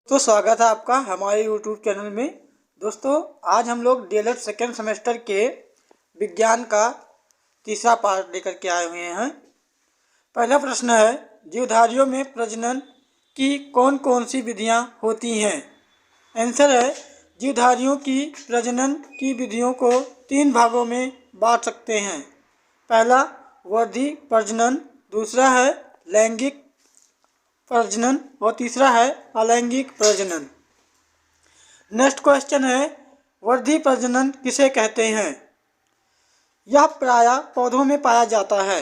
तो स्वागत है आपका हमारे YouTube चैनल में। दोस्तों, आज हम लोग DLED सेकेंड सेमेस्टर के विज्ञान का तीसरा पार्ट लेकर के आए हुए हैं। पहला प्रश्न है, जीवधारियों में प्रजनन की कौन कौन सी विधियां होती हैं? आंसर है, जीवधारियों की प्रजनन की विधियों को तीन भागों में बांट सकते हैं। पहला वर्धी प्रजनन, दूसरा है लैंगिक प्रजनन और तीसरा है अलैंगिक प्रजनन। नेक्स्ट क्वेश्चन है, वर्धी प्रजनन किसे कहते हैं? यह प्रायः पौधों में पाया जाता है।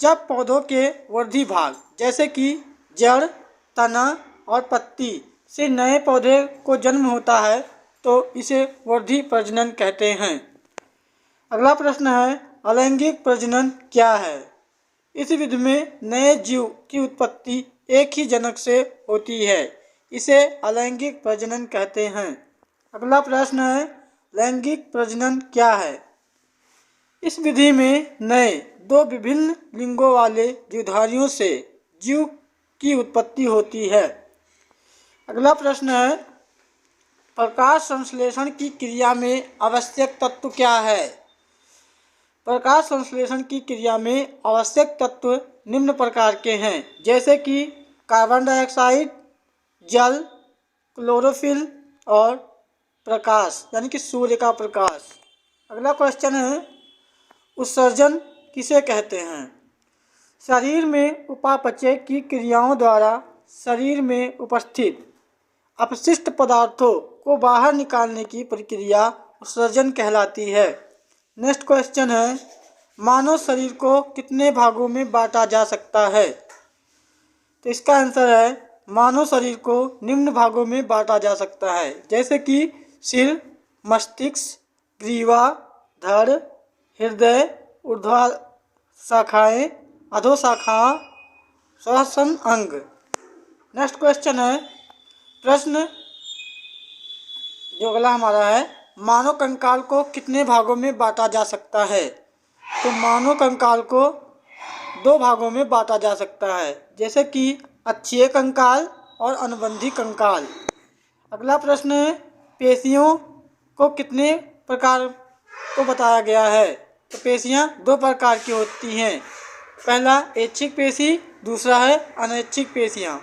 जब पौधों के वर्धी भाग जैसे कि जड़, तना और पत्ती से नए पौधे को जन्म होता है तो इसे वर्धी प्रजनन कहते हैं। अगला प्रश्न है, अलैंगिक प्रजनन क्या है? इस विधि में नए जीव की उत्पत्ति एक ही जनक से होती है। इसे अलैंगिक प्रजनन कहते हैं। अगला प्रश्न है, लैंगिक प्रजनन क्या है? इस विधि में नए दो विभिन्न लिंगों वाले जीवधारियों से जीव की उत्पत्ति होती है। अगला प्रश्न है, प्रकाश संश्लेषण की क्रिया में आवश्यक तत्व क्या है? प्रकाश संश्लेषण की क्रिया में आवश्यक तत्व निम्न प्रकार के हैं, जैसे कि कार्बन डाइऑक्साइड, जल, क्लोरोफिल और प्रकाश यानी कि सूर्य का प्रकाश। अगला क्वेश्चन है, उत्सर्जन किसे कहते हैं? शरीर में उपापचय की क्रियाओं द्वारा शरीर में उपस्थित अपशिष्ट पदार्थों को बाहर निकालने की प्रक्रिया उत्सर्जन कहलाती है। नेक्स्ट क्वेश्चन है, मानव शरीर को कितने भागों में बांटा जा सकता है? तो इसका आंसर है, मानव शरीर को निम्न भागों में बांटा जा सकता है, जैसे कि सिर, मस्तिष्क, ग्रीवा, धड़, हृदय, ऊर्ध्व शाखाएं, अधोशाखा, श्वसन अंग। नेक्स्ट क्वेश्चन है, प्रश्न जो अगला हमारा है, मानव कंकाल को कितने भागों में बांटा जा सकता है? तो मानव कंकाल को दो भागों में बांटा जा सकता है, जैसे कि अक्षीय कंकाल और अनुबंधी कंकाल। अगला प्रश्न है, पेशियों को कितने प्रकार को बताया गया है? तो पेशियां दो प्रकार की होती हैं। पहला ऐच्छिक पेशी, दूसरा है अनैच्छिक पेशियां।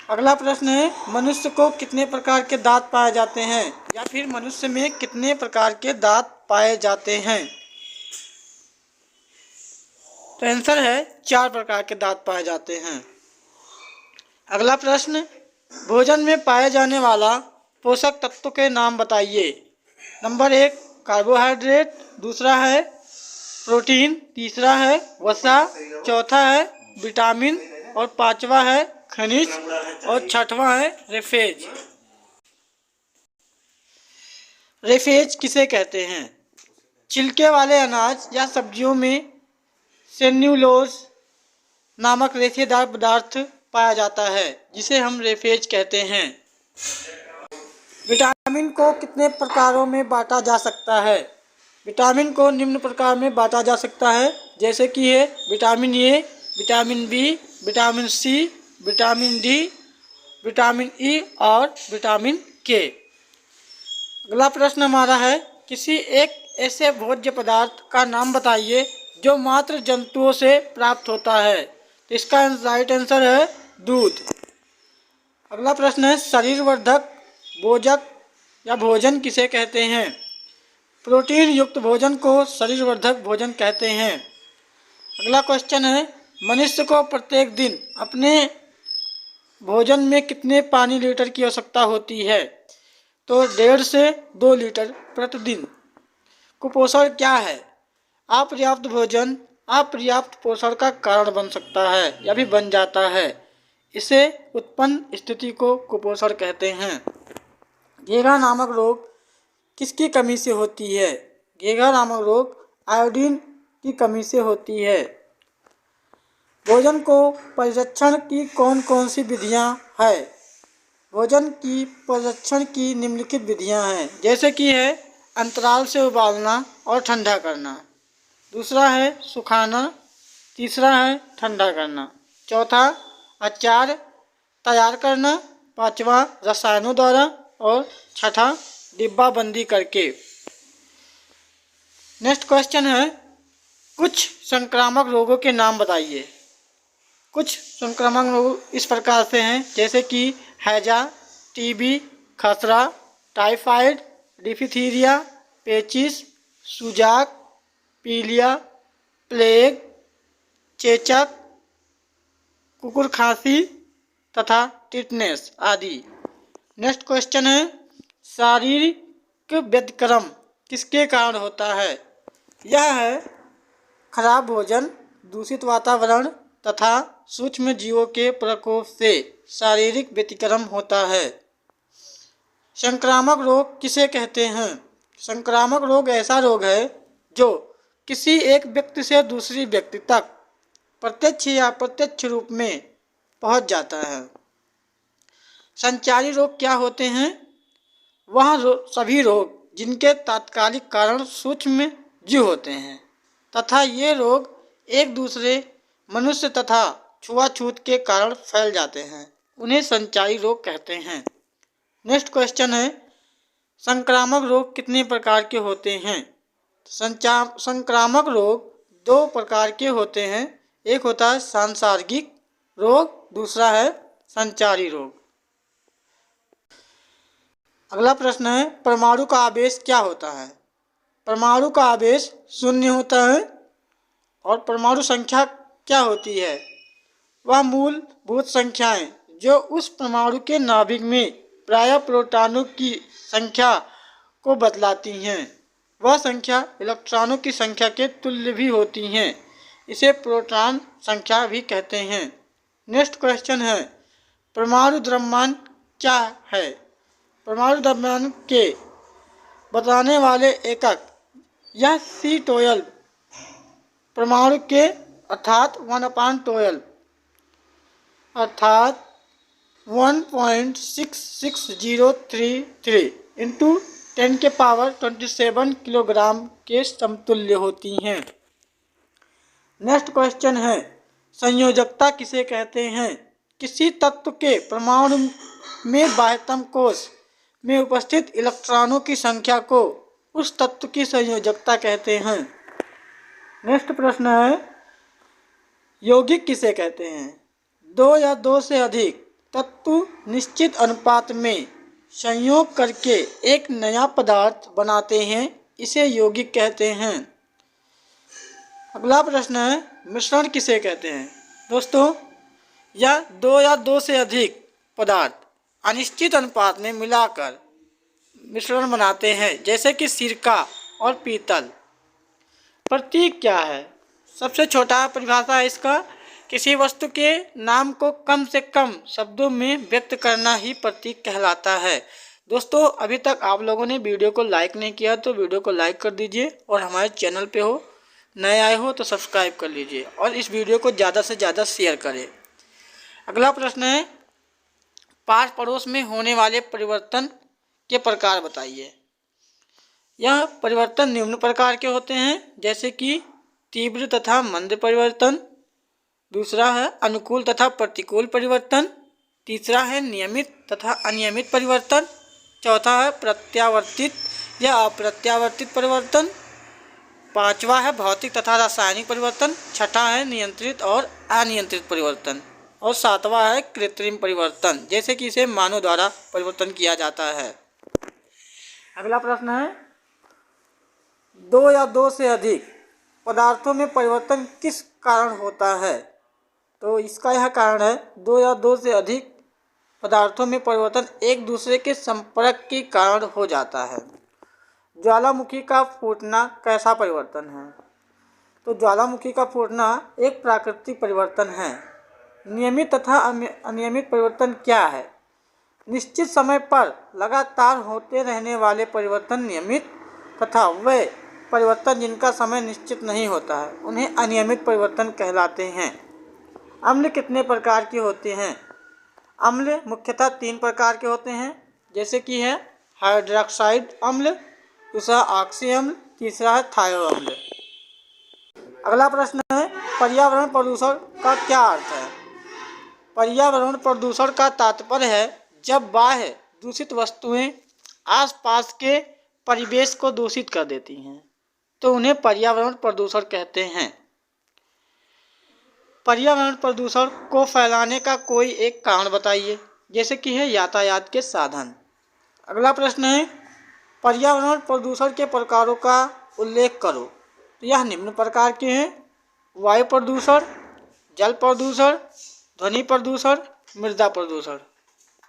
अगला प्रश्न है, मनुष्य को कितने प्रकार के दांत पाए जाते हैं, या फिर मनुष्य में कितने प्रकार के दांत पाए जाते हैं? तो आंसर है, 4 प्रकार के दांत पाए जाते हैं। अगला प्रश्न, भोजन में पाए जाने वाला पोषक तत्व के नाम बताइए। नंबर 1 कार्बोहाइड्रेट, दूसरा है प्रोटीन, तीसरा है वसा, चौथा है विटामिन और पांचवा है खनिज और छठवां है रेफेज। रेफेज किसे कहते हैं? छिलके वाले अनाज या सब्जियों में सेल्यूलोज नामक रेशेदार पदार्थ पाया जाता है, जिसे हम रेफेज कहते हैं। विटामिन को कितने प्रकारों में बांटा जा सकता है? विटामिन को निम्न प्रकार में बांटा जा सकता है, जैसे कि है vitamin A, vitamin B, vitamin C, vitamin D, vitamin E और विटामिन के। अगला प्रश्न हमारा है, किसी एक ऐसे भोज्य पदार्थ का नाम बताइए जो मात्र जंतुओं से प्राप्त होता है। तो इसका राइट आंसर है दूध। अगला प्रश्न है, शरीरवर्धक भोजक या भोजन किसे कहते हैं? प्रोटीन युक्त भोजन को शरीरवर्धक भोजन कहते हैं। अगला क्वेश्चन है, मनुष्य को प्रत्येक दिन अपने भोजन में कितने पानी लीटर की आवश्यकता होती है? तो 1.5 से 2 लीटर प्रतिदिन। कुपोषण क्या है? अपर्याप्त भोजन अपर्याप्त पोषण का कारण बन सकता है या भी बन जाता है। इसे उत्पन्न स्थिति को कुपोषण कहते हैं। घेंघा नामक रोग किसकी कमी से होती है? घेंघा नामक रोग आयोडीन की कमी से होती है। भोजन को परिरक्षण की कौन कौन सी विधियां हैं? भोजन की परिरक्षण की निम्नलिखित विधियां हैं, जैसे कि है अंतराल से उबालना और ठंडा करना, दूसरा है सुखाना, तीसरा है ठंडा करना, चौथा अचार तैयार करना, पांचवा रसायनों द्वारा और छठा डिब्बाबंदी करके। नेक्स्ट क्वेश्चन है, कुछ संक्रामक रोगों के नाम बताइए। कुछ संक्रामक रोग इस प्रकार से हैं, जैसे कि हैजा, टीबी, खसरा, टाइफाइड, डिफथीरिया, पेचिस, सुजाक, पीलिया, प्लेग, चेचक, कुकुर खांसी तथा टिटनेस आदि। नेक्स्ट क्वेश्चन है, शारीरिक व्यतिक्रम किसके कारण होता है। यह है खराब भोजन, दूषित वातावरण तथा सूक्ष्म जीवों के प्रकोप से शारीरिक व्यतिक्रम होता है। संक्रामक रोग किसे कहते हैं। संक्रामक रोग ऐसा रोग है जो किसी एक व्यक्ति से दूसरी व्यक्ति तक प्रत्यक्ष या अप्रत्यक्ष रूप में पहुंच जाता है। संचारी रोग क्या होते हैं। वह सभी रोग जिनके तात्कालिक कारण सूक्ष्म जीव होते हैं तथा ये रोग एक दूसरे मनुष्य तथा छुआछूत के कारण फैल जाते हैं, उन्हें संचारी रोग कहते हैं। नेक्स्ट क्वेश्चन है, संक्रामक रोग कितने प्रकार के होते हैं। संक्रामक रोग दो प्रकार के होते हैं, एक होता है सांसर्गिक रोग, दूसरा है संचारी रोग। अगला प्रश्न है, परमाणु का आवेश क्या होता है। परमाणु का आवेश शून्य होता है। और परमाणु संख्या क्या होती है। वह मूलभूत संख्याएं जो उस परमाणु के नाभिक में प्रायः प्रोटॉनों की संख्या को बतलाती हैं। वह संख्या इलेक्ट्रॉनों की संख्या के तुल्य भी होती हैं। इसे प्रोटॉन संख्या भी कहते हैं। नेक्स्ट क्वेश्चन है, परमाणु द्रव्यमान क्या है। परमाणु द्रव्यमान के बताने वाले एकक यह C12 परमाणु के अर्थात 1/12 अर्थात 1.66033 इंटू 10⁻27 किलोग्राम के समतुल्य होती हैं। नेक्स्ट क्वेश्चन है, संयोजकता किसे कहते हैं। किसी तत्व के परमाणु में बाह्यतम कोश में उपस्थित इलेक्ट्रॉनों की संख्या को उस तत्व की संयोजकता कहते हैं। नेक्स्ट प्रश्न है, यौगिक किसे कहते हैं। दो या दो से अधिक तत्व निश्चित अनुपात में संयोग करके एक नया पदार्थ बनाते हैं, इसे यौगिक कहते हैं। अगला प्रश्न है, मिश्रण किसे कहते हैं। दोस्तों, यह दो या दो से अधिक पदार्थ अनिश्चित अनुपात में मिलाकर मिश्रण बनाते हैं, जैसे कि सिरका और पीतल। प्रतीक क्या है। सबसे छोटा परिभाषा है इसका, किसी वस्तु के नाम को कम से कम शब्दों में व्यक्त करना ही प्रतीक कहलाता है। दोस्तों, अभी तक आप लोगों ने वीडियो को लाइक नहीं किया तो वीडियो को लाइक कर दीजिए और हमारे चैनल पे हो नए आए हो तो सब्सक्राइब कर लीजिए और इस वीडियो को ज़्यादा से ज़्यादा शेयर करें। अगला प्रश्न है, पास पड़ोस में होने वाले परिवर्तन के प्रकार बताइए। यह परिवर्तन निम्न प्रकार के होते हैं, जैसे कि तीव्र तथा मंद परिवर्तन, दूसरा है अनुकूल तथा प्रतिकूल परिवर्तन, तीसरा है नियमित तथा अनियमित परिवर्तन, चौथा है प्रत्यावर्तित या अप्रत्यावर्तित परिवर्तन, पांचवा है भौतिक तथा रासायनिक परिवर्तन, छठा है नियंत्रित और अनियंत्रित परिवर्तन और सातवां है कृत्रिम परिवर्तन, जैसे कि इसे मानव द्वारा परिवर्तन किया जाता है। अगला प्रश्न है, दो या दो से अधिक पदार्थों में परिवर्तन किस कारण होता है। तो इसका यह कारण है, दो या दो से अधिक पदार्थों में परिवर्तन एक दूसरे के संपर्क के कारण हो जाता है। ज्वालामुखी का फूटना कैसा परिवर्तन है। तो ज्वालामुखी का फूटना एक प्राकृतिक परिवर्तन है। नियमित तथा अनियमित परिवर्तन क्या है। निश्चित समय पर लगातार होते रहने वाले परिवर्तन नियमित तथा वे परिवर्तन जिनका समय निश्चित नहीं होता है उन्हें अनियमित परिवर्तन कहलाते हैं। अम्ल कितने प्रकार के होते हैं। अम्ल मुख्यतः 3 प्रकार के होते हैं, जैसे कि है हाइड्रोक्साइड अम्ल, दूसरा ऑक्सी अम्ल, तीसरा है थायो अम्ल। अगला प्रश्न है, पर्यावरण प्रदूषण का क्या अर्थ है। पर्यावरण प्रदूषण का तात्पर्य है जब बाह्य दूषित वस्तुएं आसपास के परिवेश को दूषित कर देती हैं तो उन्हें पर्यावरण प्रदूषण कहते हैं। पर्यावरण प्रदूषण को फैलाने का कोई एक कारण बताइए, जैसे कि है यातायात के साधन। अगला प्रश्न है, पर्यावरण प्रदूषण के प्रकारों का उल्लेख करो। तो यह निम्न प्रकार के हैं: वायु प्रदूषण, जल प्रदूषण, ध्वनि प्रदूषण, मृदा प्रदूषण।